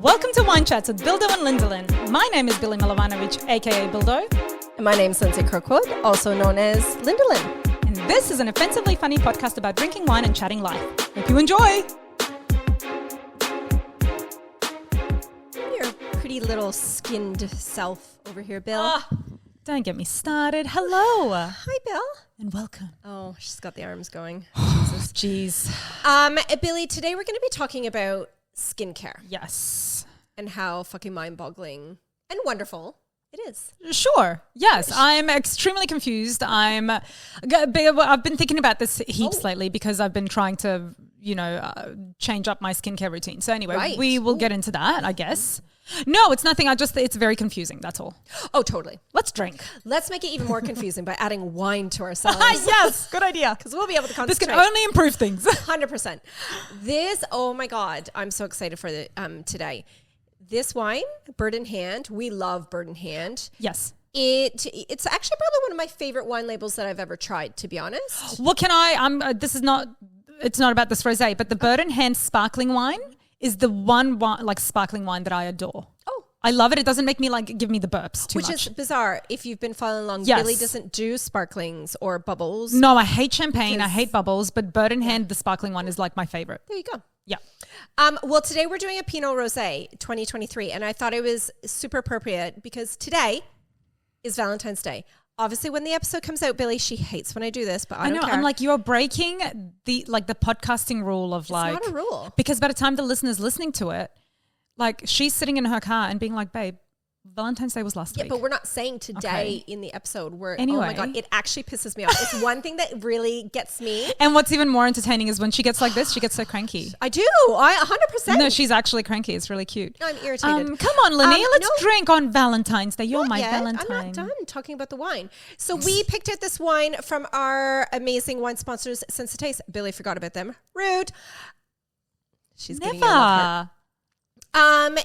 Welcome to Wine Chats with Bildo and Lindeland. My name is Billy Milovanovic, aka Bildo. And my name's Lindsay Kirkwood, also known as Lindeland. And this is an offensively funny podcast about drinking wine and chatting life. Hope you enjoy. Your pretty little skinned self over here, Bill. Don't get me started. Hello. Hi, Bill. And welcome. Oh, she's got the arms going. Jesus. Jeez. Billy, today we're going to be talking about skincare. Yes. And how fucking mind-boggling and wonderful it is. Sure. Yes. I'm extremely confused. I've been thinking about this heaps lately because I've been trying to, change up my skincare routine. So anyway, we will get into that, I guess. No, it's nothing. It's very confusing. That's all. Oh, totally. Let's drink. Let's make it even more confusing by adding wine to ourselves. Yes. Good idea. Because we'll be able to concentrate. This can only improve things. 100%. Oh my God. I'm so excited for today. This wine, Bird in Hand, we love Bird in Hand. Yes. It's actually probably one of my favorite wine labels that I've ever tried, to be honest. Well, it's not about this rosé, but the Bird in Hand sparkling wine is the one sparkling wine that I adore. Oh. I love it. It doesn't make me give me the burps too much. Which is bizarre. If you've been following along, yes. Billy doesn't do sparklings or bubbles. No, I hate champagne. I hate bubbles, but Bird in Hand, the sparkling one is like my favorite. There you go. Yeah. Well, today we're doing a Pinot Rosé 2023, and I thought it was super appropriate because today is Valentine's Day. Obviously, when the episode comes out, Billy, she hates when I do this, but I don't care. I'm like, you're breaking the podcasting rule of it's not a rule. Because by the time the listener's listening to it, she's sitting in her car and being like, babe, Valentine's Day was last week. Yeah, but we're not saying today in the episode. Anyway. Oh my God, it actually pisses me off. It's one thing that really gets me. And what's even more entertaining is when she gets like this, she gets so cranky. I do. 100%. No, she's actually cranky. It's really cute. No, I'm irritated. Come on, Linny, let's drink on Valentine's Day. You're my Valentine. I'm not done talking about the wine. So we picked out this wine from our amazing wine sponsors, Sense the Taste. Billy forgot about them. Rude. She's getting your love heart.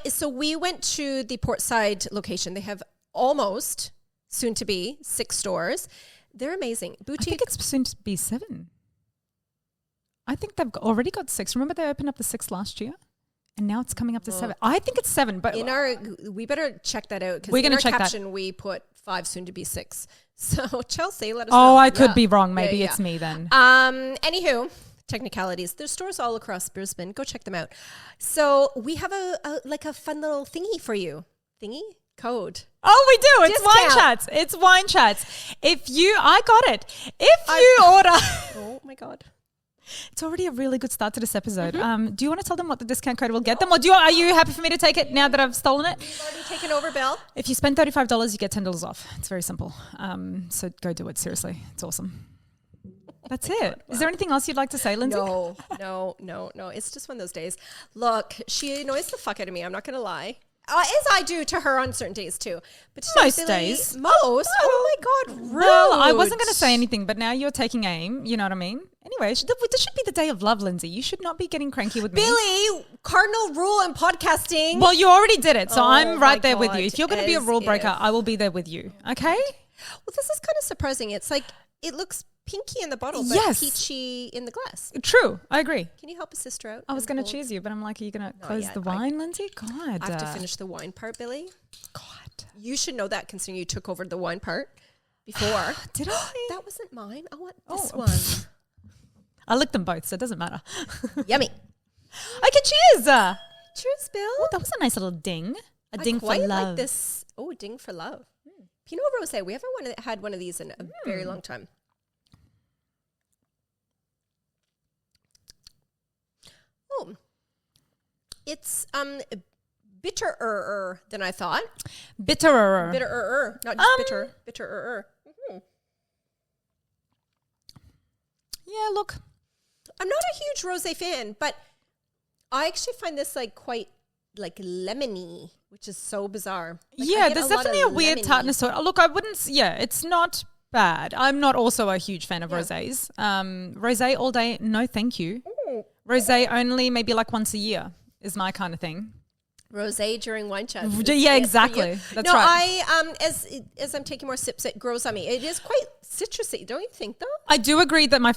So we went to the Portside location. They have almost, soon to be, 6 stores. They're amazing. Boutique. I think it's soon to be 7. I think they've already got 6. Remember they opened up the 6 last year? And now it's coming up to 7. I think it's 7, but we better check that out because we're going to check caption that. We put 5, soon to be 6. So Chelsea, let us know. know. I could be wrong. Maybe it's me then. Anywho. Technicalities. There's stores all across Brisbane. Go check them out. So we have a fun little thingy for you. Code. Oh, we do. It's Discount. Wine Chats. It's Wine Chats. I got it. If you order. Oh my God. It's already a really good start to this episode. Mm-hmm. Do you want to tell them what the discount code will get them? Or are you happy for me to take it now that I've stolen it? You've already taken over, Bill. If you spend $35, you get $10 off. It's very simple. So go do it. Seriously. It's awesome. That's it. God, wow. Is there anything else you'd like to say, Lindsay? No. It's just one of those days. Look, she annoys the fuck out of me. I'm not going to lie. As I do to her on certain days too. But most days. Most? Oh my God, rude. Well, I wasn't going to say anything, but now you're taking aim. You know what I mean? Anyway, this should be the day of love, Lindsay. You should not be getting cranky with me. Billy, cardinal rule in podcasting. Well, you already did it, so I'm right there with you. If you're going to be a rule breaker, I will be there with you. Okay? Well, this is kind of surprising. It's like it looks pinky in the bottle, but peachy in the glass. True. I agree. Can you help a sister out? I was going to cheese you, but I'm like, are you going to close the wine, Lindsay? God. I have to finish the wine part, Billy. God. You should know that considering you took over the wine part before. Did I? That wasn't mine. I want this one. I licked them both, so it doesn't matter. Yummy. Okay, cheers. Cheers, Bill. Oh, that was a nice little ding. A ding for love. Like this. Oh, a ding for love. Pinot Rosé. We haven't had one of these in a very long time. Oh, it's bitterer than I thought. Bitterer, not just bitter. Bitterer. Mm-hmm. Yeah, look, I'm not a huge rosé fan, but I actually find this quite lemony, which is so bizarre. There's definitely a weird tartness to it. Look, I wouldn't. Yeah, it's not bad. I'm not also a huge fan of rosés. Rosé all day, no, thank you. Rosé only maybe once a year is my kind of thing. Rosé during wine chats. Yeah, exactly. That's right. I as I'm taking more sips, it grows on me. It is quite citrusy, don't you think? Though I do agree that my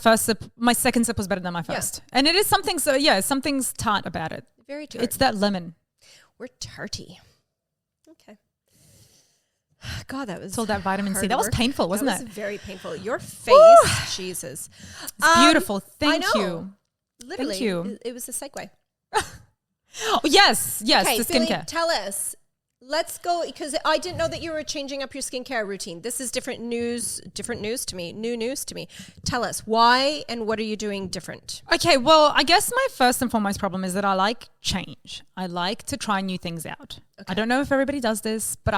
second sip was better than my first, and it is something. So yeah, something's tart about it. Very tart. It's that lemon. We're tarty. Okay. God, that was it's all that vitamin C. That was painful, wasn't it? That was very painful. Your face, Jesus. It's beautiful. Thank you. Literally. Thank you. It was a segue. Oh, yes. Okay, the skincare. Billy, tell us. Let's go, because I didn't know that you were changing up your skincare routine. This is different news to me, new news to me. Tell us why and what are you doing different? Okay, well, I guess my first and foremost problem is that I like change. I like to try new things out. Okay. I don't know if everybody does this, but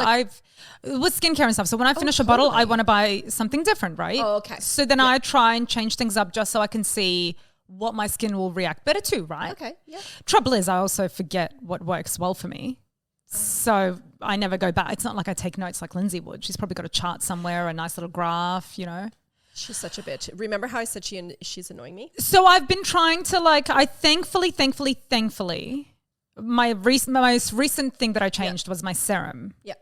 with skincare and stuff. So when I finish a bottle, I want to buy something different, right? Oh, okay. So then I try and change things up just so I can see what my skin will react better to, right? Okay, yeah. Trouble is I also forget what works well for me. So I never go back. It's not like I take notes like Lindsay would. She's probably got a chart somewhere, a nice little graph, you know. She's such a bitch. Remember how I said she's annoying me? So I've been trying to thankfully, my most recent thing that I changed was my serum. Yeah.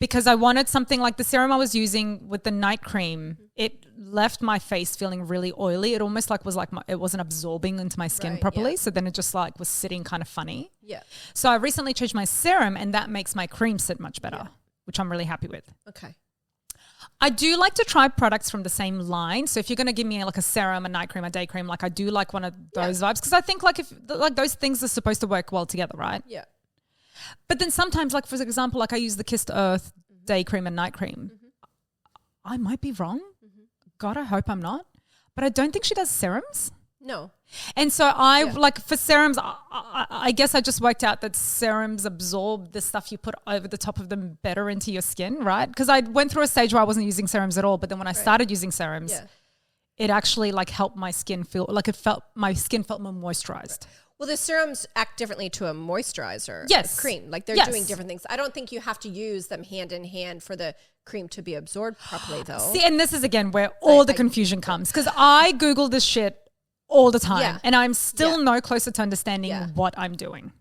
Because I wanted something like the serum I was using with the night cream. It left my face feeling really oily. It almost it wasn't absorbing into my skin properly. Yeah. So then it just was sitting kind of funny. Yeah. So I recently changed my serum and that makes my cream sit much better, which I'm really happy with. Okay. I do like to try products from the same line. So if you're going to give me like a serum, a night cream, a day cream, I do like one of those vibes. Because I think if those things are supposed to work well together, right? Yeah. But then sometimes, for example, I use the Kissed Earth day cream and night cream. I might be wrong. God, I hope I'm not. But I don't think she does serums. No. And so for serums, I guess I just worked out that serums absorb the stuff you put over the top of them better into your skin, right? Because I went through a stage where I wasn't using serums at all. But then when I started using serums, it actually helped my skin feel my skin felt more moisturized. Well, the serums act differently to a moisturizer. Yes. A cream. They're doing different things. I don't think you have to use them hand in hand for the cream to be absorbed properly, though. See, and this is, again, where all the confusion comes. Because I Google this shit all the time. And I'm still no closer to understanding what I'm doing.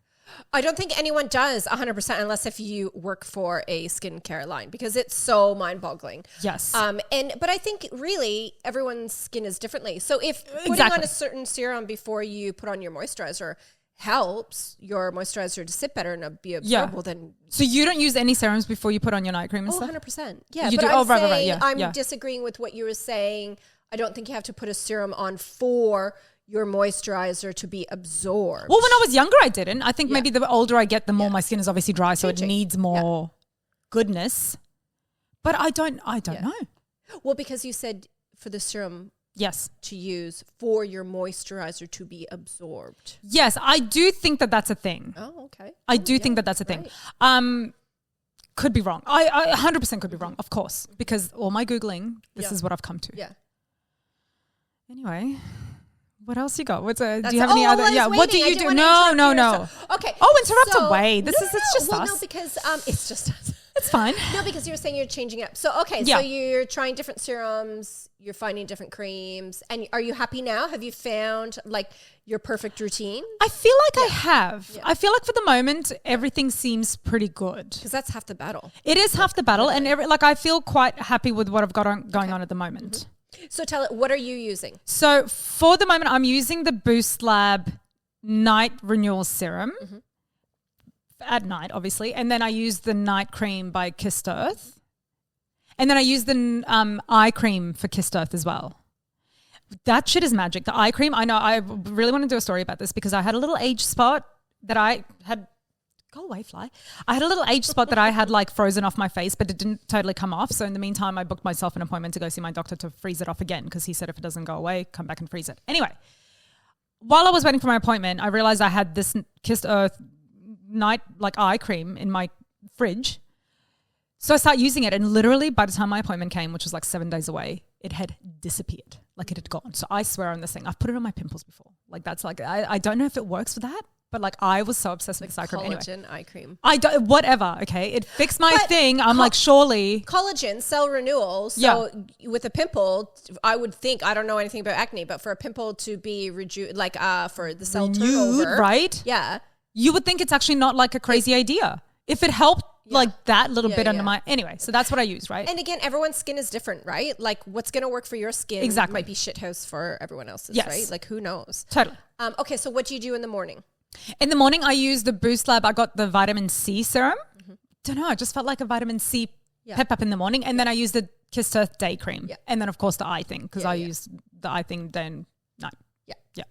I don't think anyone does 100% unless if you work for a skincare line because it's so mind-boggling. Yes. But I think really everyone's skin is differently. So if putting on a certain serum before you put on your moisturizer helps your moisturizer to sit better and be absorbable, then... So you don't use any serums before you put on your night cream and stuff? 100%. Yeah, you but do? I'm disagreeing with what you were saying. I don't think you have to put a serum on for your moisturizer to be absorbed. Well, when I was younger, I didn't. I think maybe the older I get, the more my skin is obviously dry, so it needs more goodness. But I don't know. Well, because you said for the serum to use for your moisturizer to be absorbed. Yes, I do think that that's a thing. Oh, okay. I do think that that's a thing. Could be wrong. I 100% could be wrong, of course, because all my Googling, this is what I've come to. Yeah. Anyway... What else you got? Do you have any other? Yeah. What do you do? No. Okay. Oh, interrupt away. It's just us. No, because it's just us. It's fine. No, because you were saying you're changing up. So so you're trying different serums. You're finding different creams. And are you happy now? Have you found your perfect routine? I feel like I have. Yeah. I feel like for the moment everything seems pretty good. Because that's half the battle. It is half the battle, and I feel quite happy with what I've got going on at the moment. Mm-hmm. So what are you using? So for the moment, I'm using the Boost Lab Night Renewal Serum at night, obviously. And then I use the night cream by Kissed Earth. And then I use the eye cream for Kissed Earth as well. That shit is magic. The eye cream, I know, I really want to do a story about this because I had a little age spot that I had... Go away, fly. I had a little age spot that I had frozen off my face, but it didn't totally come off. So in the meantime, I booked myself an appointment to go see my doctor to freeze it off again because he said if it doesn't go away, come back and freeze it. Anyway, while I was waiting for my appointment, I realized I had this Kissed Earth night eye cream in my fridge. So I started using it, and literally by the time my appointment came, which was 7 days away, it had disappeared. It had gone. So I swear on this thing. I've put it on my pimples before. That's I don't know if it works for that. But I was so obsessed with this eye cream. Collagen eye cream. I don't, whatever. Okay, it fixed my thing. I'm surely collagen cell renewal. So with a pimple, I would think I don't know anything about acne, but for a pimple to be for the cell turnover, right? Yeah, you would think it's actually not a crazy idea if it helped that little bit under my anyway. So that's what I use, right? And again, everyone's skin is different, right? What's gonna work for your skin might be shithouse for everyone else's, right? Who knows? Totally. Okay, so what do you do in the morning? In the morning, I use the Boost Lab. I got the vitamin C serum. Don't know. I just felt like a vitamin C pep up in the morning. And then I use the Kissed Earth day cream. Yeah. And then, of course, the eye thing because I use the eye thing day and night. Yeah.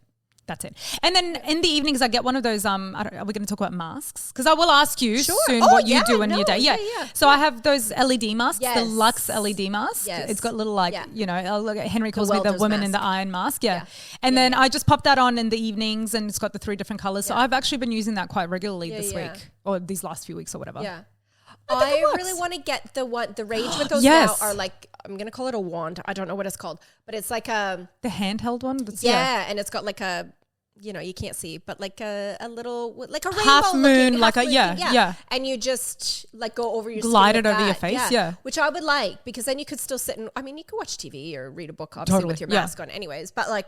That's it. And then in the evenings, I get one of those, are we going to talk about masks? Because I will ask you soon what you do in your day. Yeah. So I have those LED masks, the Luxe LED mask. Yes. It's got little Henry calls me the woman mask. In the iron mask. Yeah. And then I just pop that on in the evenings and it's got the 3 different colors. So I've actually been using that quite regularly this week or these last few weeks or whatever. Yeah. I really want to get the Rage with those now are like, I'm going to call it a wand. I don't know what it's called, but it's like the handheld one. And it's got like a, you can't see, but like a little, like a rainbow half moon, like a, and you just like go over your glide it over your face. Yeah. Which I would like because then you could still sit and, I mean, you could watch TV or read a book obviously with your mask on anyways, but like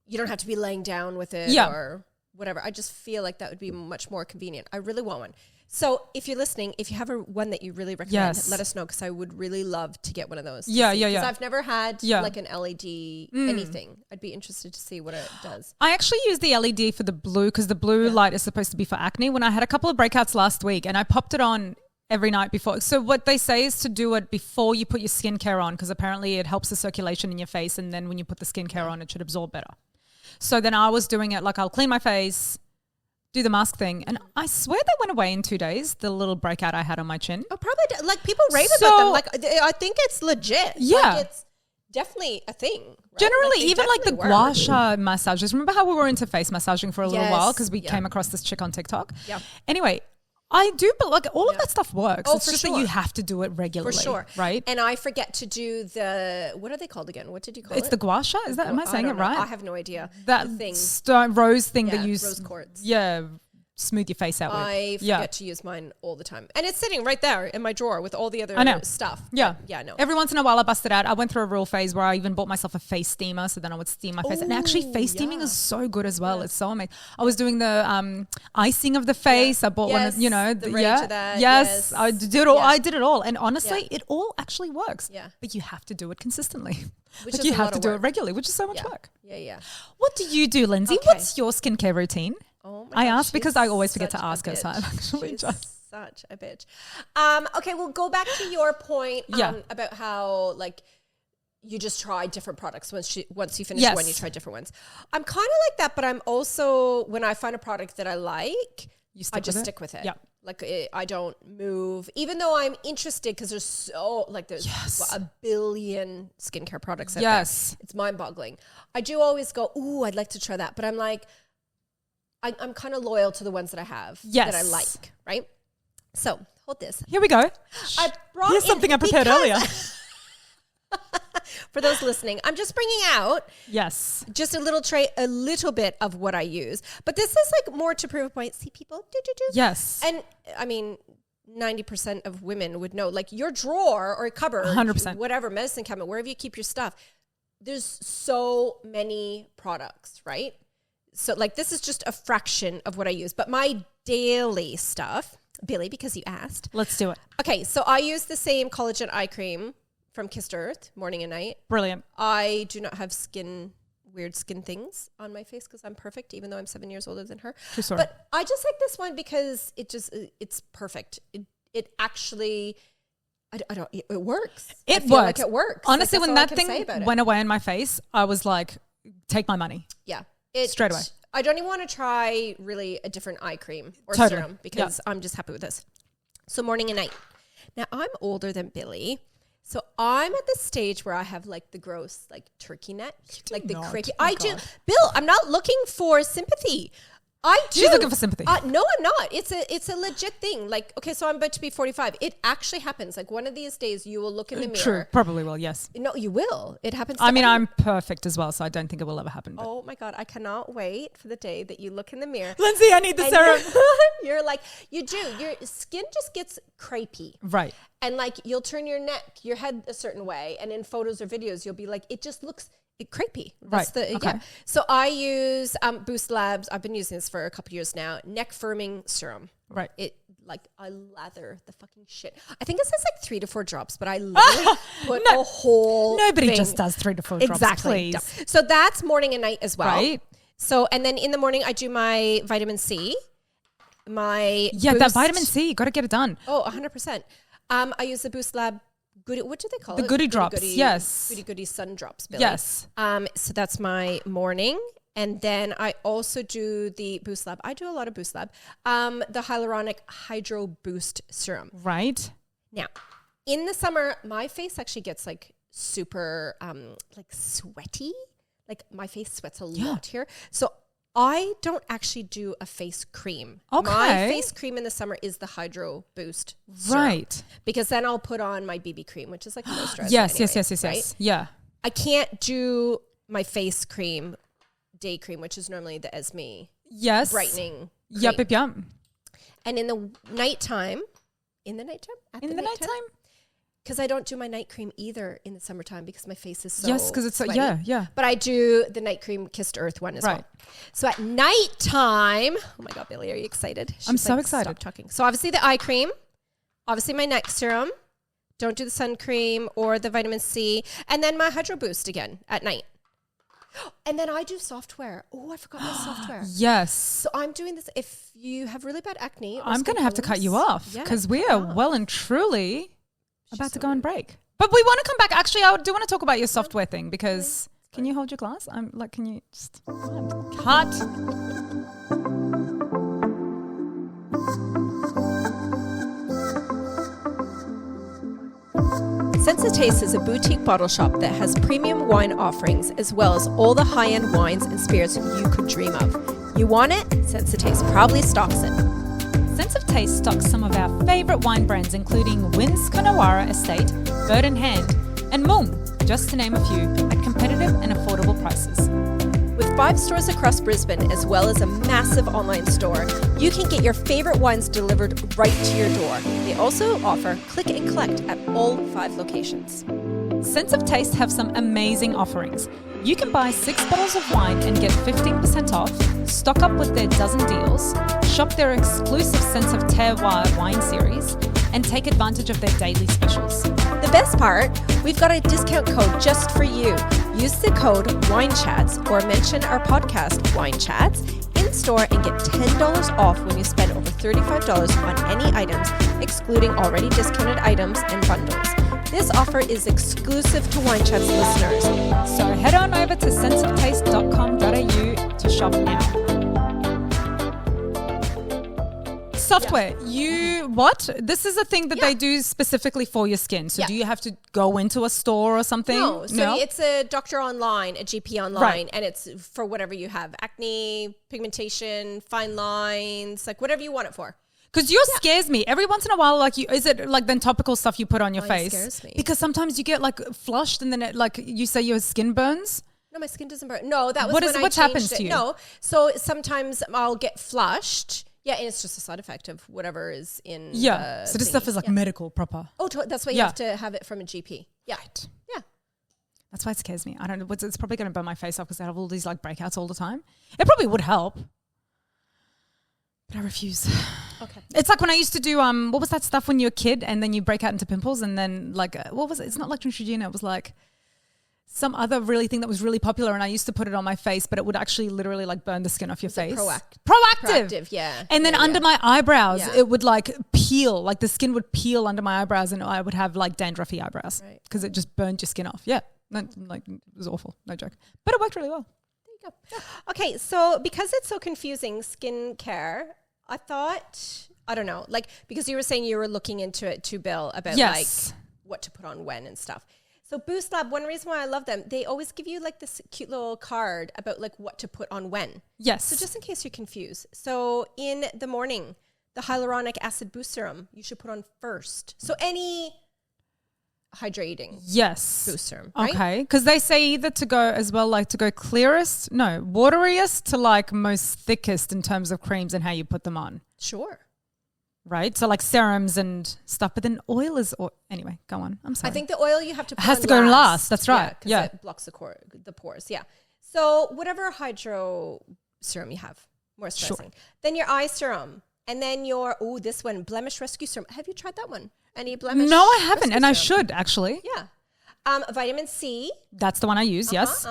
you don't have to be laying down with it or whatever. I just feel like that would be much more convenient. I really want one. So if you're listening, if you have one that you really recommend, let us know because I would really love to get one of those. Because I've never had like an LED anything. I'd be interested to see what it does. I actually use the LED for the blue because the blue light is supposed to be for acne. When I had a couple of breakouts last week and I popped it on every night before. So what they say is to do it before you put your skincare on because apparently it helps the circulation in your face and then when you put the skincare on, it should absorb better. So then I was doing it like I'll clean my face, do the mask thing. And I swear that went away in 2 days, the little breakout I had on my chin. Oh, probably. Like people rave about them. Like I think it's legit. Yeah. Like, it's definitely a thing. Right? Generally, like even like the gua sha massages. Remember how we were into face massaging for a little while because we came across this chick on TikTok? Yeah. Anyway, I do, but like all of that stuff works. It's just that you have to do it regularly. For sure. Right? And I forget to do what are they called again? What did you call it? It's the gua sha? Am I saying it right? I have no idea. That thing. Rose thing that you rose quartz. Yeah. Smooth your face out with. I forget to use mine all the time. And it's sitting right there in my drawer with all the other stuff. Yeah. Yeah, no. Every once in a while I bust it out. I went through a real phase where I even bought myself a face steamer so then I would steam my face. And actually face steaming is so good as well. It's so amazing. I was doing the icing of the face. I bought one of, the rage of that. Yes. I did it all. I did it all. And honestly, it all actually works. Yeah. But you have to do it consistently. Like you have to do it regularly, which is so much work. Yeah. What do you do, Lindsay? Okay. What's your skincare routine? Oh my I ask because I always forget to ask her, so I'm actually just such a bitch. Okay, we'll go back to your point about how like you just try different products once you finish one, you try different ones. I'm kind of like that, but I'm also when I find a product that I like, I just stick with it. Yeah. Like I don't move, even though I'm interested because there's a billion skincare products out there. It's mind-boggling. I do always go, ooh, I'd like to try that, but I'm like. I'm kind of loyal to the ones that I have that I like, right? So hold this. Here we go. Here's something I prepared earlier. For those listening, I'm just bringing out just a little bit of what I use. But this is like more to prove a point. See people? Yes. And I mean, 90% of women would know, like your drawer or cupboard, 100%. Whatever, medicine cabinet, wherever you keep your stuff, there's so many products, right? So like this is just a fraction of what I use, but my daily stuff, Billy, because you asked. Let's do it. Okay, so I use the same collagen eye cream from Kissed Earth, morning and night. Brilliant. I do not have weird skin things on my face because I'm perfect, even though I'm 7 years older than her. True story. But I just like this one because it's perfect. It actually... it works. It works. Like it works. Honestly, when that thing went away in my face, I was like, take my money. Yeah. Straight away. I don't even want to try really a different eye cream or serum because I'm just happy with this. So morning and night. Now I'm older than Billy. So I'm at the stage where I have like the gross like turkey neck, like the cricket. I do. Bill, I'm not looking for sympathy. I do. She's looking for sympathy. No, I'm not. It's a legit thing. Like, okay, so I'm about to be 45. It actually happens. Like one of these days you will look in the mirror. True, probably will, yes. No, you will. It happens. I'm perfect as well, so I don't think it will ever happen. Oh my God, I cannot wait for the day that you look in the mirror. Lindsay, I need the serum. You're like, you do. Your skin just gets crepey. Right. And like you'll turn your head a certain way. And in photos or videos, you'll be like, it just looks... crepey. That's So I use Boost Labs. I've been using this for a couple years now. Neck firming serum. Right. I lather the fucking shit. I think it says like 3 to 4 drops, but I literally put a whole Nobody thing. Just does 3 to 4 drops, please. So that's morning and night as well. Right. So, and then in the morning, I do my vitamin C. That vitamin C, you got to get it done. Oh, 100%. I use the Boost Lab Goody. What do they call it? The Goody Drops. Yes. Goody Sun Drops. Billy. Yes. So that's my morning. And then I also do the Boost Lab. I do a lot of Boost Lab. The Hyaluronic Hydro Boost Serum. Right. Now, in the summer, my face actually gets like super like sweaty. Like my face sweats a lot here. So I don't actually do a face cream. Okay. My face cream in the summer is the Hydro Boost Serum. Right. Because then I'll put on my BB cream, which is like a moisturizer. Yes. Right? Yeah. I can't do my face cream, day cream, which is normally the Esme brightening cream. Yep. And in the nighttime, because I don't do my night cream either in the summertime because my face is so because it's sweaty. Yeah. But I do the night cream Kissed Earth one as well. So at nighttime, oh my God, Billy, are you excited? I'm so excited. Stop talking. So obviously the eye cream, obviously my neck serum. Don't do the sun cream or the vitamin C, and then my Hydro Boost again at night. And then I do software. Oh, I forgot my software. Yes. So I'm doing this. If you have really bad acne, I'm going to have to cut you off because we are well and truly about to go on break. But we want to come back. Actually, I do want to talk about your software thing because can you hold your glass? Can you just cut? Sense of Taste is a boutique bottle shop that has premium wine offerings as well as all the high-end wines and spirits you could dream of. You want it? Sense of Taste proudly stocks it. Sense of Taste stocks some of our favourite wine brands including Wynn's Coonawarra Estate, Bird in Hand and Moom, just to name a few, at competitive and affordable prices. With 5 stores across Brisbane as well as a massive online store, you can get your favourite wines delivered right to your door. They also offer click and collect at all 5 locations. Sense of Taste have some amazing offerings. You can buy 6 bottles of wine and get 15% off, stock up with their dozen deals, shop their exclusive Sense of Terroir wine series, and take advantage of their daily specials. The best part, we've got a discount code just for you. Use the code WINECHATS or mention our podcast, Wine Chats, in store and get $10 off when you spend over $35 on any items, excluding already discounted items and bundles. This offer is exclusive to Wine Chats listeners. So head on over to senseoftaste.com.au to shop now. Software, this is a thing that they do specifically for your skin. So do you have to go into a store or something? No, so it's a doctor online, a GP online, and it's for whatever you have. Acne, pigmentation, fine lines, like whatever you want it for. Because yours scares me. Every once in a while, is it like then topical stuff you put on your face? It scares me. Because sometimes you get like flushed and then you say your skin burns. No, my skin doesn't burn. No, that was what happens to you? No, so sometimes I'll get flushed. Yeah, and it's just a side effect of whatever is in so this stuff is like medical proper. Oh, that's why you have to have it from a GP. Yeah. Right. Yeah. That's why it scares me. I don't know. It's probably going to burn my face off because I have all these like breakouts all the time. It probably would help. But I refuse. Okay. It's like when I used to do, what was that stuff when you were a kid and then you break out into pimples and then like, what was it? It's not like Neutrogena. It was like some other really thing that was really popular and I used to put it on my face, but it would actually literally like burn the skin off your face. Proactive, yeah. And then under my eyebrows, it would like peel, like the skin would peel under my eyebrows and I would have like dandruffy eyebrows because it just burned your skin off. Yeah, like it was awful, no joke. But it worked really well. There you go. Okay, so because it's so confusing, skincare, I thought, I don't know, like because you were saying you were looking into it too, Bill, about like what to put on when and stuff. So Boost Lab, one reason why I love them, they always give you like this cute little card about like what to put on when. Yes. So just in case you're confused. So in the morning, the hyaluronic acid boost serum you should put on first. So any hydrating boost serum, right? Okay. Because they say either to go as well, like to go wateriest to like most thickest in terms of creams and how you put them on. Sure. Right? So like serums and stuff, but then oil is, anyway, go on. I'm sorry. I think the oil you have to put has to go last. That's right. Yeah. It blocks the pores. Yeah. So whatever hydro serum you have, moisturizing. Sure. Then your eye serum. And then your, this one, blemish rescue serum. Have you tried that one? Any blemish? No, I haven't. And serum? I should actually. Yeah. Vitamin C. That's the one I use. Yes.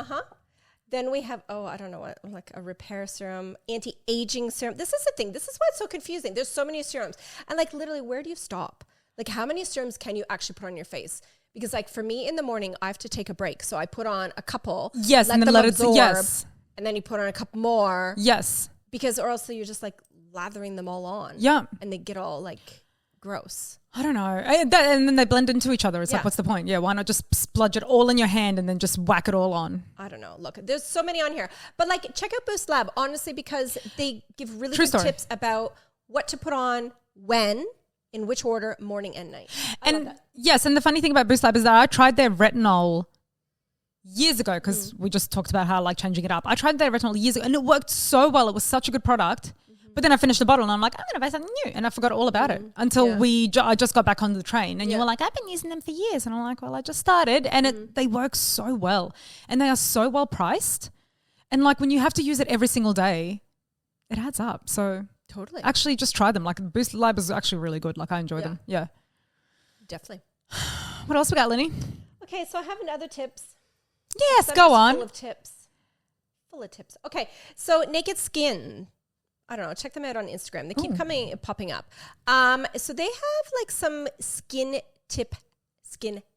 Then we have, I don't know what, like a repair serum, anti-aging serum. This is the thing. This is why it's so confusing. There's so many serums. And like literally, where do you stop? Like how many serums can you actually put on your face? Because like for me in the morning, I have to take a break. So I put on a couple. Yes, and then let it absorb. Yes. And then you put on a couple more. Yes. Because or else you're just like lathering them all on. Yeah. And they get all like gross. I don't know. And then they blend into each other. It's like, what's the point? Yeah, why not just spludge it all in your hand and then just whack it all on? I don't know. Look, there's so many on here. But like, check out Boost Lab, honestly, because they give really good tips about what to put on, when, in which order, morning and night. And yes, and the funny thing about Boost Lab is that I tried their retinol years ago because we just talked about how I like changing it up. I tried their retinol years ago and it worked so well. It was such a good product. But then I finished the bottle and I'm like, I'm going to buy something new. And I forgot all about it until I just got back on the train. And you were like, I've been using them for years. And I'm like, well, I just started. And they work so well. And they are so well priced. And like when you have to use it every single day, it adds up. So totally. Actually just try them. Like Boost Lab is actually really good. Like I enjoy them. Yeah. Definitely. What else we got, Linny? Okay, so I have another tips. Yes, go on. Full of tips. Okay, so Naked Skin. I don't know. Check them out on Instagram. They keep popping up. So they have like some skin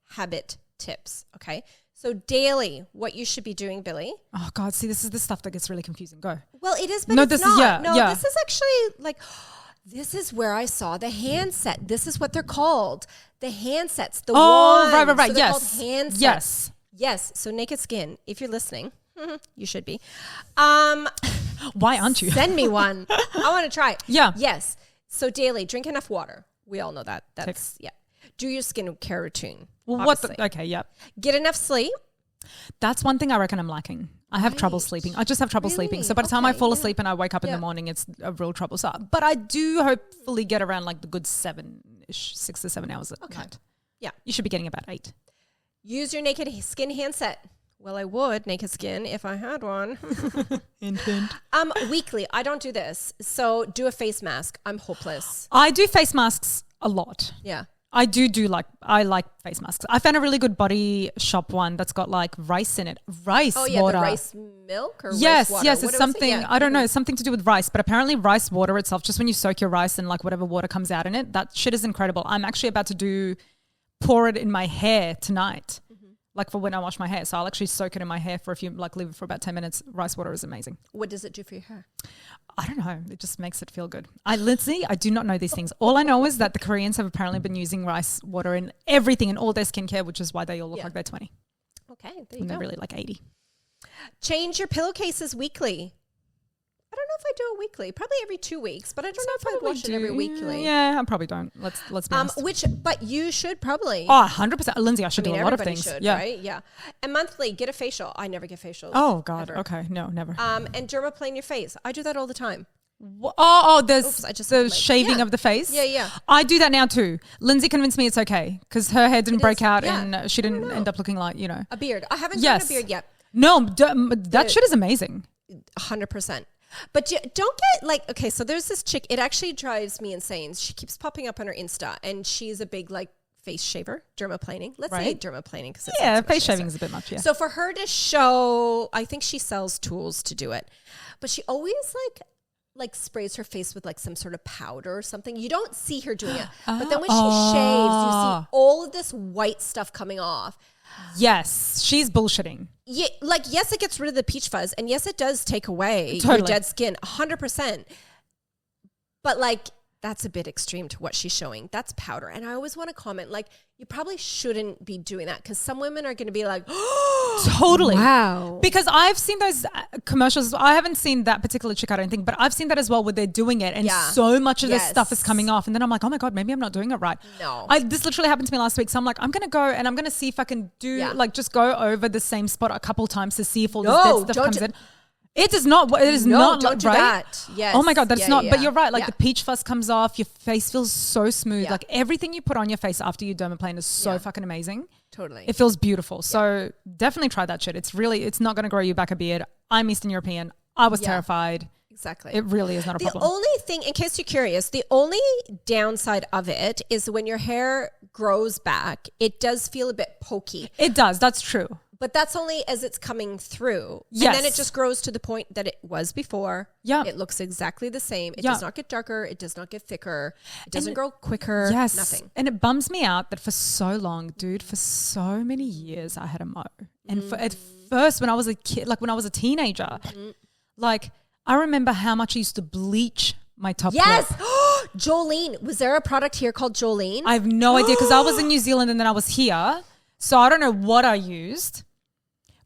habit tips. Okay. So daily, what you should be doing, Billy. Oh God, see, this is the stuff that gets really confusing. Go. Well, it is, but no, it's not. This is actually like, this is where I saw the handset. This is what they're called. The handsets. The wands. Right. So they're called handsets. Yes. So Naked Skin, if you're listening, you should be. Why aren't you? Send me one. I want to try. Yeah. Yes. So daily, drink enough water. We all know that. That's Do your skincare routine. Well, okay, yeah. Get enough sleep. That's one thing I reckon I'm lacking. I have trouble sleeping. I just have trouble sleeping. So by the time I fall asleep and I wake up in the morning, it's a real trouble. So, but I do hopefully get around like the good 6 to 7 hours at night. Yeah. You should be getting about 8. Use your Naked Skin handset. Well, I would, Naked Skin, if I had one. Hint. Weekly. I don't do this. So do a face mask. I'm hopeless. I do face masks a lot. Yeah. I like face masks. I found a really good Body Shop one that's got like rice in it. Rice water. The rice milk or rice water? Yes, it's something, I don't know, something to do with rice. But apparently rice water itself, just when you soak your rice and like whatever water comes out in it, that shit is incredible. I'm actually about to pour it in my hair tonight. Like for when I wash my hair. So I'll actually soak it in my hair leave it for about 10 minutes. Rice water is amazing. What does it do for your hair? I don't know. It just makes it feel good. I do not know these things. All I know is that the Koreans have apparently been using rice water in everything, in all their skincare, which is why they all look like they're 20. Okay, there you go. And they're really like 80. Change your pillowcases weekly. I don't know if I do it weekly. Probably every 2 weeks, but I don't know if I wash it every weekly. Yeah, I probably don't. Let's be honest. But you should probably. Oh, 100%. Lindsay, I should do a lot of things. Should, right? Yeah. And monthly, get a facial. I never get facials. Oh God. Ever. Okay. No, never. And dermaplane your face. I do that all the time. There's the shaving of the face. Yeah. I do that now too. Lindsay convinced me it's okay because her hair didn't break out and she didn't end up looking like, a beard. I haven't gotten a beard yet. No, that shit is amazing. 100%. But you don't get like, okay, so there's this chick, it actually drives me insane. She keeps popping up on her Insta and she's a big like face shaver, dermaplaning. Let's say dermaplaning because face shaving is a bit much, yeah. So for her to show, I think she sells tools to do it, but she always like sprays her face with like some sort of powder or something. You don't see her doing it, but then when she shaves, you see all of this white stuff coming off. Yes, she's bullshitting. Yeah, like yes, it gets rid of the peach fuzz, and yes, it does take away your dead skin, 100%. But like that's a bit extreme to what she's showing. That's powder, and I always want to comment like you probably shouldn't be doing that because some women are going to be like, totally, wow. Because I've seen those commercials. I haven't seen that particular chick, I don't think, but I've seen that as well where they're doing it, and so much of this stuff is coming off, and then I'm like, oh my God, maybe I'm not doing it right. No, this literally happened to me last week, so I'm like, I'm going to go and I'm going to see if I can do just go over the same spot a couple times to see if all this dead stuff comes in. It is not. It is not. Don't do that. Yes. Oh my God, that's not. But you're right. Like the peach fuzz comes off. Your face feels so smooth. Like everything you put on your face after you dermaplane is so fucking amazing. Totally. It feels beautiful. So definitely try that shit. It's not going to grow you back a beard. I'm Eastern European. I was terrified. Exactly. It really is not a problem. The only thing, in case you're curious, the only downside of it is when your hair grows back, it does feel a bit pokey. It does. That's true. But that's only as it's coming through. Yes. And then it just grows to the point that it was before. Yeah. It looks exactly the same. It does not get darker. It does not get thicker. It doesn't grow quicker. Yes. Nothing. And it bums me out that for so long, dude, for so many years, I had a mo. And at first, when I was a kid, like when I was a teenager, like I remember how much I used to bleach my top lip. Yes. Jolene. Was there a product here called Jolene? I have no idea because I was in New Zealand and then I was here. So I don't know what I used.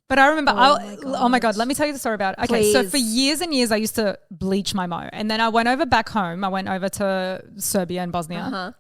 But I remember, oh my God, let me tell you the story about it. Okay, so for years and years, I used to bleach my mo. And then I went over back home. I went over to Serbia and Bosnia.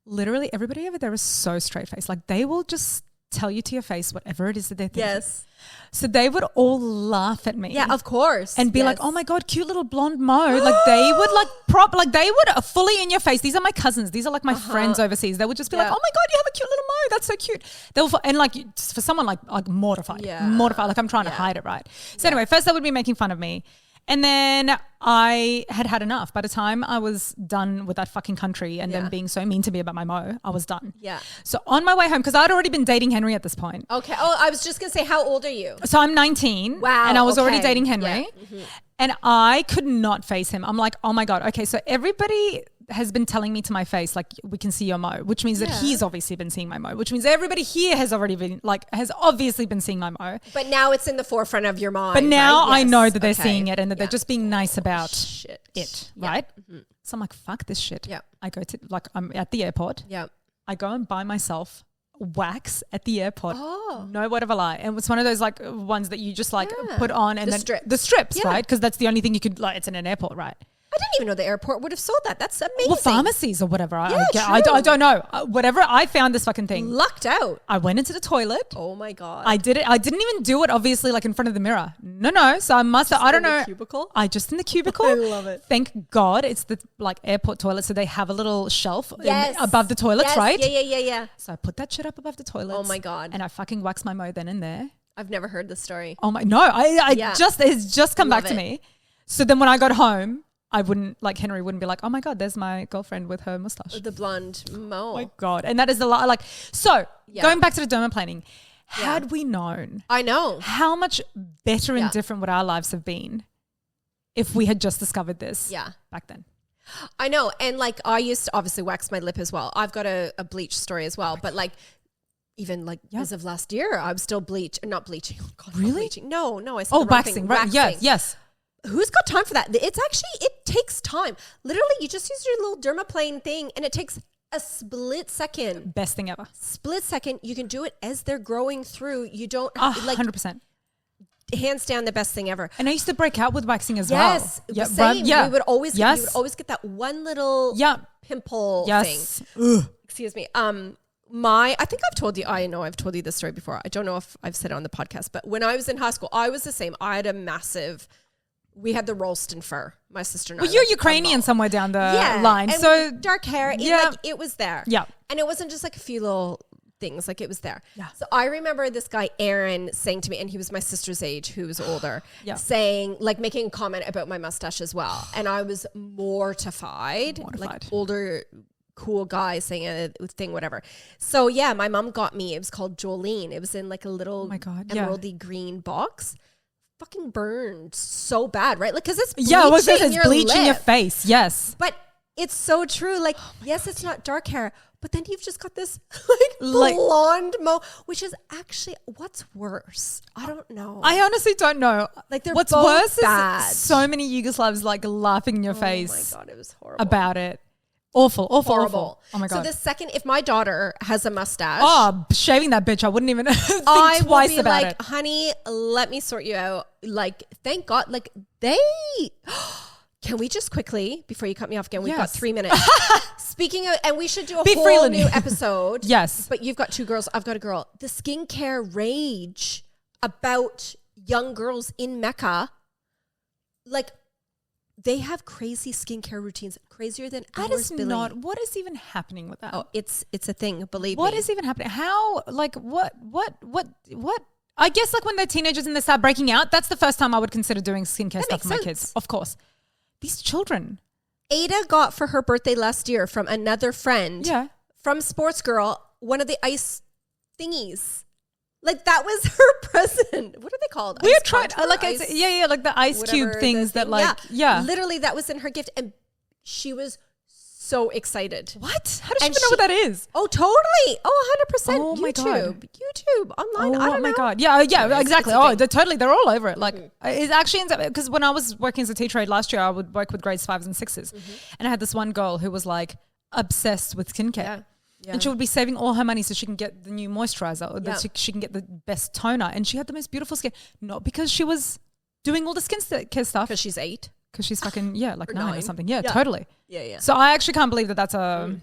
Literally, everybody over there is so straight-faced. Like, they will just tell you to your face whatever it is that they're thinking. Yes. So they would all laugh at me. Yeah, of course. And be like, oh my God, cute little blonde mo. Like they would they would fully in your face. These are my cousins. These are like my friends overseas. They would just be like, oh my God, you have a cute little mo. That's so cute. They will, and like for someone like mortified. Like I'm trying to hide it, right? So anyway, first they would be making fun of me. And then I had enough. By the time I was done with that fucking country and them being so mean to me about my mo, I was done. Yeah. So on my way home, because I'd already been dating Henry at this point. Okay. Oh, I was just going to say, how old are you? So I'm 19. Wow. And I was already dating Henry. Yeah. And I could not face him. I'm like, oh my God. Okay, so everybody has been telling me to my face, like, we can see your mo, which means that he's obviously been seeing my mo, which means everybody here has obviously been seeing my mo. But now it's in the forefront of your mind. But now I know that they're seeing it and that they're just being nice about it, right? So I'm like, fuck this shit. Yeah. I go to, like, I'm at the airport. Yeah. I go and buy myself wax at the airport. Oh. No word of a lie. And it's one of those like ones that you just like put on and the strips, right? Because that's the only thing you could, like, it's in an airport, right? I didn't even know the airport would have sold that. That's amazing. Well, pharmacies or whatever. Yeah, I don't know. Whatever. I found this fucking thing. Lucked out. I went into the toilet. Oh my God. I did it. I didn't even do it obviously like in front of the mirror. No. So I must have, I don't know. The cubicle? I just in the cubicle. I love it. Thank God it's the like airport toilet. So they have a little shelf Yes. above the toilets, right? Yeah. So I put that shit up above the toilets. Oh my God. And I fucking waxed my mo then and there. I've never heard this story. Oh my, no. It's just come back to me. So then when I got home, I wouldn't, like Henry wouldn't be like, oh my God, there's my girlfriend with her mustache. The blonde mo. Oh my God. And that is a lot. Like, so going back to the dermaplaning, had we known I know how much better and different would our lives have been if we had just discovered this back then. I know. And like, I used to obviously wax my lip as well. I've got a bleach story as well, but like, even like as of last year, I'm still not bleaching. Oh God, really? Bleaching. No, I said the wrong waxing, thing. right? Yes. Who's got time for that? It takes time. Literally, you just use your little dermaplane thing and it takes a split second. Best thing ever. Split second. You can do it as they're growing through. You don't 100%. Hands down the best thing ever. And I used to break out with waxing as well. Yes. Same. We would always you would always get that one little pimple thing. Excuse me. I think I've told you, I know I've told you this story before. I don't know if I've said it on the podcast, but when I was in high school, I was the same. I had we had the Ralston fur, my sister and I. Well, you're Ukrainian somewhere down the line. And so dark hair, it was there. Yeah. And it wasn't just like a few little things, like it was there. Yeah. So I remember this guy, Aaron, saying to me, and he was my sister's age, who was older, saying, like making a comment about my mustache as well. And I was mortified. Like older cool guy saying a thing, whatever. So yeah, my mom got me, it was called Jolene. It was in like a little emeraldy green box. Fucking burned so bad, right? Like, because it's bleaching your face. Yes. But it's so true. Like, yes, it's not dark hair, but then you've just got this like blonde mo, which is actually what's worse. I don't know. I honestly don't know. Like, what's worse is so many Yugoslavs like laughing in your face. Oh my God, it was horrible about it. Awful. Horrible. Oh my God. So the second, if my daughter has a mustache. Oh, shaving that bitch, I wouldn't even think twice about it. I will be like, honey, let me sort you out. Like, thank God. Like, can we just quickly, before you cut me off again, we've got 3 minutes. Speaking of, and we should do a whole new episode. Yes. But you've got 2 girls, I've got a girl. The skincare rage about young girls in Mecca. Like, they have crazy skincare routines, crazier than ours. That is not. What is even happening with that? Oh, it's a thing. Believe me. What is even happening? How? Like what? I guess like when they're teenagers and they start breaking out, that's the first time I would consider doing skincare stuff for my kids. Of course, these children. Ada got for her birthday last year from another friend. Yeah. From Sports Girl, one of the ice thingies. Like that was her present. What are they called? We had tried like like the ice cube things that like literally that was in her gift, and she was so excited. What? How does she even know what that is? Oh, totally. Oh, 100%. Oh my God. YouTube, online. I don't know. My God. Yeah, exactly. They're all over it. Like it actually ends up, because when I was working as a tea trade last year, I would work with grades 5s and 6s. And I had this one girl who was like obsessed with skincare. Yeah. And she would be saving all her money so she can get the new moisturizer or that she can get the best toner. And she had the most beautiful skin. Not because she was doing all the skincare stuff. Because she's 8. Because she's fucking, like 9 or something. Yeah, totally. Yeah. So I actually can't believe that that's a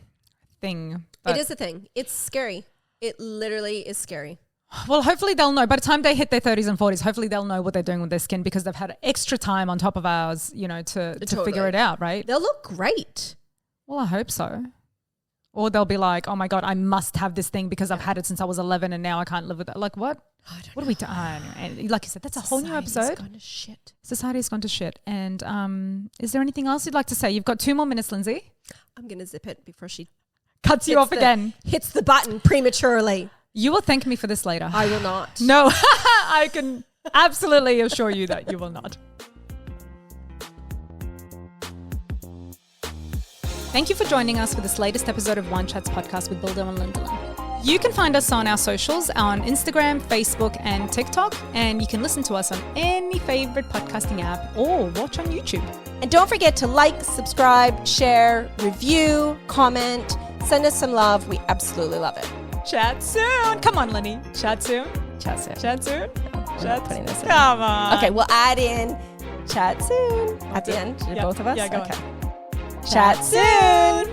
thing. It is a thing. It's scary. It literally is scary. Well, hopefully they'll know. By the time they hit their 30s and 40s, hopefully they'll know what they're doing with their skin because they've had extra time on top of ours, to figure it out, right? They'll look great. Well, I hope so. Or they'll be like, oh my God, I must have this thing because I've had it since I was 11 and now I can't live with it. Like what? What are we doing? Anyway, like you said, that's a whole new episode. Society's gone to shit. Society's gone to shit. And is there anything else you'd like to say? You've got 2 more minutes, Lindsay. I'm going to zip it before she cuts you off again. Hits the button prematurely. You will thank me for this later. I will not. No, I can absolutely assure you that you will not. Thank you for joining us for this latest episode of Wine Chats podcast with Bildo and Lindeland. You can find us on our socials on Instagram, Facebook, and TikTok, and you can listen to us on any favorite podcasting app or watch on YouTube. And don't forget to like, subscribe, share, review, comment, send us some love. We absolutely love it. Chat soon. Come on, Lenny. Chat soon. Chat soon. Chat soon. Chat putting this in. Come on. Okay, we'll add in chat soon at the end. Both of us? Yeah, go on. Chat soon.